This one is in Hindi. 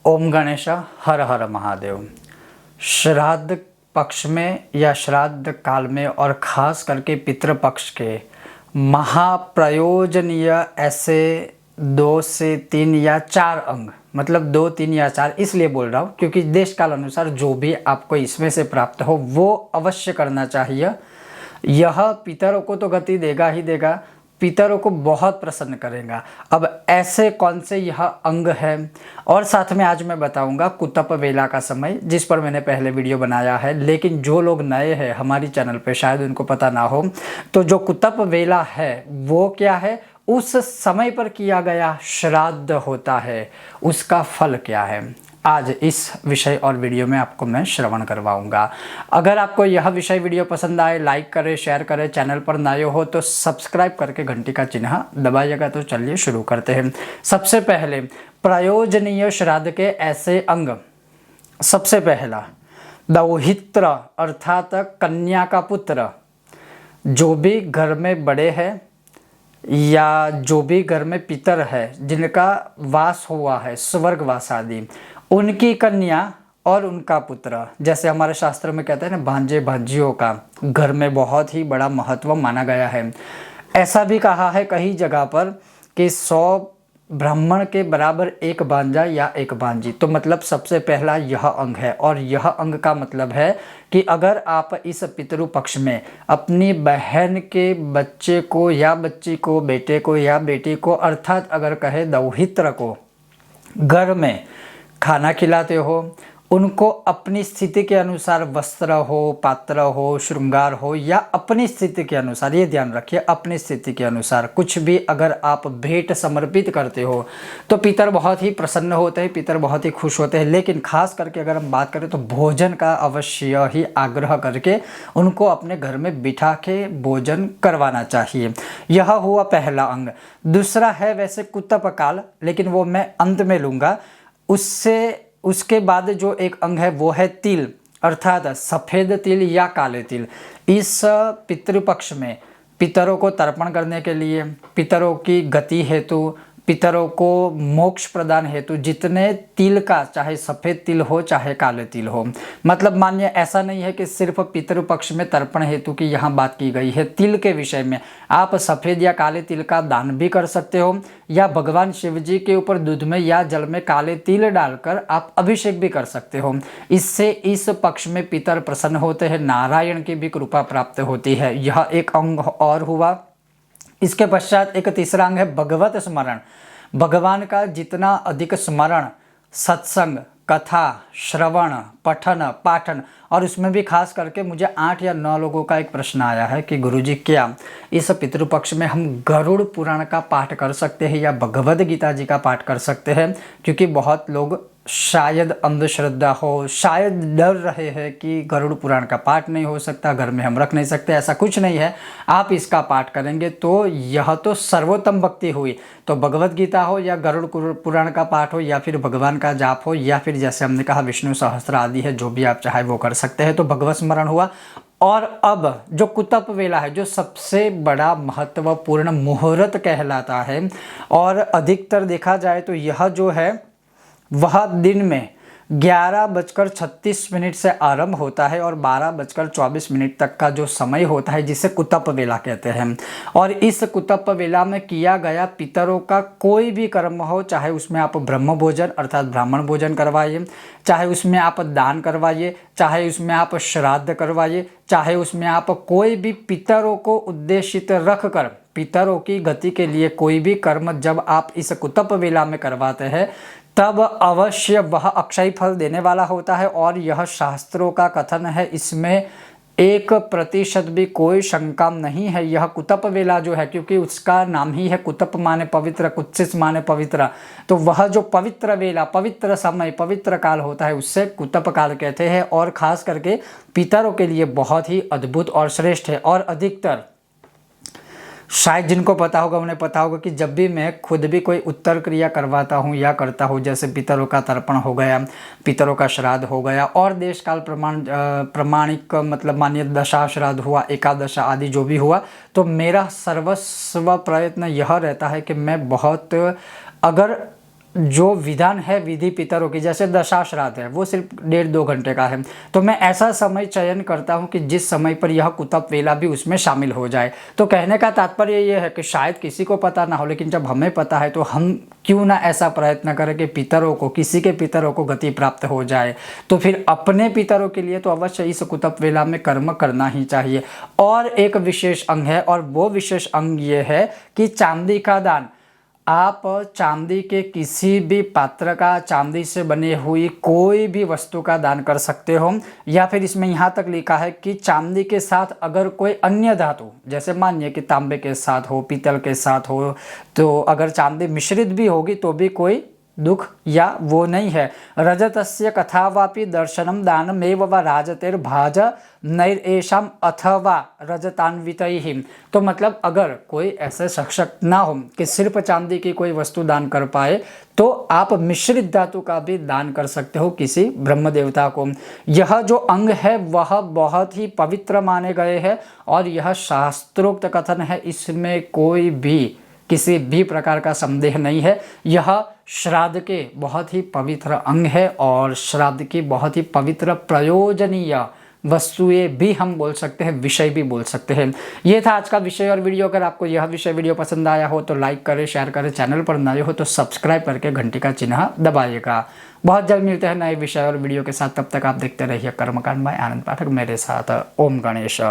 ओम गणेश हर हर महादेव। श्राद्ध पक्ष में या श्राद्ध काल में और ख़ास करके पितृपक्ष के महाप्रयोजनीय ऐसे 2 से 3 या 4 अंग, मतलब 2, 3 या 4 इसलिए बोल रहा हूँ क्योंकि देश काल अनुसार जो भी आपको इसमें से प्राप्त हो वो अवश्य करना चाहिए। यह पितरों को तो गति देगा ही देगा, पितरों को बहुत प्रसन्न करेगा। अब ऐसे कौन से यह अंग है, और साथ में आज मैं बताऊंगा कुतप वेला का समय, जिस पर मैंने पहले वीडियो बनाया है, लेकिन जो लोग नए हैं हमारी चैनल पे शायद उनको पता ना हो। तो जो कुतप वेला है वो क्या है, उस समय पर किया गया श्राद्ध होता है, उसका फल क्या है, आज इस विषय और वीडियो में आपको मैं श्रवण करवाऊंगा। अगर आपको यह विषय वीडियो पसंद आए, लाइक करें, शेयर करें, चैनल पर नए हो तो सब्सक्राइब करके घंटी का चिन्ह दबाइएगा। तो चलिए शुरू करते हैं। सबसे पहले प्रयोजनीय श्राद्ध के ऐसे अंग, सबसे पहला दौहित्र अर्थात कन्या का पुत्र। जो भी घर में बड़े हैं या जो भी घर में पितर है जिनका वास हुआ है, स्वर्गवास आदि, उनकी कन्या और उनका पुत्र, जैसे हमारे शास्त्र में कहते हैं ना, भांजे भांजियों का घर में बहुत ही बड़ा महत्व माना गया है। ऐसा भी कहा है कई जगह पर कि 100 ब्राह्मण के बराबर एक भांजा या एक भांजी। तो मतलब सबसे पहला यह अंग है, और यह अंग का मतलब है कि अगर आप इस पितृ पक्ष में अपनी बहन के बच्चे को या बच्ची को, बेटे को या बेटी को, अर्थात अगर कहे दौहित्र को, घर में खाना खिलाते हो, उनको अपनी स्थिति के अनुसार वस्त्र हो, पात्र हो, श्रृंगार हो, या अपनी स्थिति के अनुसार, ये ध्यान रखिए, अपनी स्थिति के अनुसार कुछ भी अगर आप भेंट समर्पित करते हो तो पितर बहुत ही प्रसन्न होते हैं, पितर बहुत ही खुश होते हैं। लेकिन खास करके अगर हम बात करें तो भोजन का अवश्य ही आग्रह करके उनको अपने घर में बिठा के भोजन करवाना चाहिए। यह हुआ पहला अंग। दूसरा है वैसे कुतप काल, लेकिन वो मैं अंत में लूँगा। उसके बाद जो एक अंग है वो है तिल, अर्थात सफ़ेद तिल या काले तिल। इस पितृपक्ष में पितरों को तर्पण करने के लिए, पितरों की गति हेतु, पितरों को मोक्ष प्रदान हेतु जितने तिल का, चाहे सफ़ेद तिल हो चाहे काले तिल हो, मतलब मानिए ऐसा नहीं है कि सिर्फ पितृपक्ष में तर्पण हेतु की यहाँ बात की गई है। तिल के विषय में आप सफ़ेद या काले तिल का दान भी कर सकते हो, या भगवान शिव जी के ऊपर दूध में या जल में काले तिल डालकर आप अभिषेक भी कर सकते हो। इससे इस पक्ष में पितर प्रसन्न होते हैं, नारायण की भी कृपा प्राप्त होती है। यह एक अंग और हुआ। इसके पश्चात एक तीसरा अंग है भगवत स्मरण। भगवान का जितना अधिक स्मरण, सत्संग, कथा, श्रवण, पठन, पाठन, और उसमें भी खास करके मुझे 8 या 9 लोगों का एक प्रश्न आया है कि गुरुजी क्या इस पितृपक्ष में हम गरुड़ पुराण का पाठ कर सकते हैं या भगवद गीता जी का पाठ कर सकते हैं? क्योंकि बहुत लोग शायद अंधश्रद्धा हो, शायद डर रहे हैं कि गरुड़ पुराण का पाठ नहीं हो सकता, घर में हम रख नहीं सकते। ऐसा कुछ नहीं है, आप इसका पाठ करेंगे तो यह तो सर्वोत्तम भक्ति हुई। तो भगवद गीता हो या गरुड़ पुराण का पाठ हो या फिर भगवान का जाप हो, या फिर जैसे हमने कहा विष्णु सहस्त्र आदि है, जो भी आप चाहे वो कर सकते हैं। तो भगवत स्मरण हुआ। और अब जो कुतप वेला है, जो सबसे बड़ा महत्वपूर्ण मुहूर्त कहलाता है, और अधिकतर देखा जाए तो यह जो है वह दिन में 11:36 से आरंभ होता है और 12:24 तक का जो समय होता है, जिसे कुतप वेला कहते हैं। और इस कुतप वेला में किया गया पितरों का कोई भी कर्म हो, चाहे उसमें आप ब्रह्म भोजन अर्थात ब्राह्मण भोजन करवाइए, चाहे उसमें आप दान करवाइए, चाहे उसमें आप श्राद्ध करवाइए, चाहे उसमें आप कोई भी पितरों को उद्देशित रख कर पितरों की गति के लिए कोई भी कर्म जब आप इस कुतप वेला में करवाते हैं, तब अवश्य वह अक्षय फल देने वाला होता है। और यह शास्त्रों का कथन है, इसमें 1% भी कोई शंका नहीं है। यह कुतप वेला जो है, क्योंकि उसका नाम ही है कुतप माने पवित्र, कुत्सित माने पवित्र, तो वह जो पवित्र वेला, पवित्र समय, पवित्र काल होता है, उससे कुतप काल कहते हैं। और ख़ास करके पितरों के लिए बहुत ही अद्भुत और श्रेष्ठ है। और अधिकतर शायद जिनको पता होगा उन्हें पता होगा कि जब भी मैं खुद भी कोई उत्तर क्रिया करवाता हूँ या करता हूँ, जैसे पितरों का तर्पण हो गया, पितरों का श्राद्ध हो गया, और देश काल प्रमाणिक मतलब मानिए दशा श्राद्ध हुआ, एकादशा आदि जो भी हुआ, तो मेरा सर्वस्व प्रयत्न यह रहता है कि मैं बहुत, अगर जो विधान है विधि पितरों की, जैसे दशाश्राद्ध है वो सिर्फ 1.5-2 घंटे का है, तो मैं ऐसा समय चयन करता हूँ कि जिस समय पर यह कुतप वेला भी उसमें शामिल हो जाए। तो कहने का तात्पर्य ये है कि शायद किसी को पता ना हो, लेकिन जब हमें पता है तो हम क्यों ना ऐसा प्रयत्न करें कि पितरों को, किसी के पितरों को गति प्राप्त हो जाए। तो फिर अपने पितरों के लिए तो अवश्य इस कुतप वेला में कर्म करना ही चाहिए। और एक विशेष अंग है, और वो विशेष अंग ये है कि चांदी का दान। आप चांदी के किसी भी पात्र का, चांदी से बनी हुई कोई भी वस्तु का दान कर सकते हो, या फिर इसमें यहाँ तक लिखा है कि चांदी के साथ अगर कोई अन्य धातु, जैसे मानिए कि तांबे के साथ हो, पीतल के साथ हो, तो अगर चांदी मिश्रित भी होगी तो भी कोई दुख या वो नहीं है। रजतस्य कथावापि दर्शनम दानमेव व राजतेर्भाज नैरेषाम अथवा रजतान्वितैः। तो मतलब अगर कोई ऐसे सक्षम ना हो कि सिर्फ चांदी की कोई वस्तु दान कर पाए, तो आप मिश्रित धातु का भी दान कर सकते हो किसी ब्रह्म देवता को। यह जो अंग है वह बहुत ही पवित्र माने गए हैं, और यह शास्त्रोक्त कथन है, इसमें कोई भी किसी भी प्रकार का संदेह नहीं है। यह श्राद्ध के बहुत ही पवित्र अंग है, और श्राद्ध की बहुत ही पवित्र प्रयोजनीय वस्तुएं भी हम बोल सकते हैं, विषय भी बोल सकते हैं। ये था आज का विषय और वीडियो। अगर आपको यह विषय वीडियो पसंद आया हो तो लाइक करें, शेयर करें, चैनल पर नए हो तो सब्सक्राइब करके घंटी का चिन्ह दबाइएगा। बहुत जल्द मिलते हैं नए विषय और वीडियो के साथ, तब तक आप देखते रहिए कर्मकांड बाय आनंद पाठक मेरे साथ। ओम गणेश।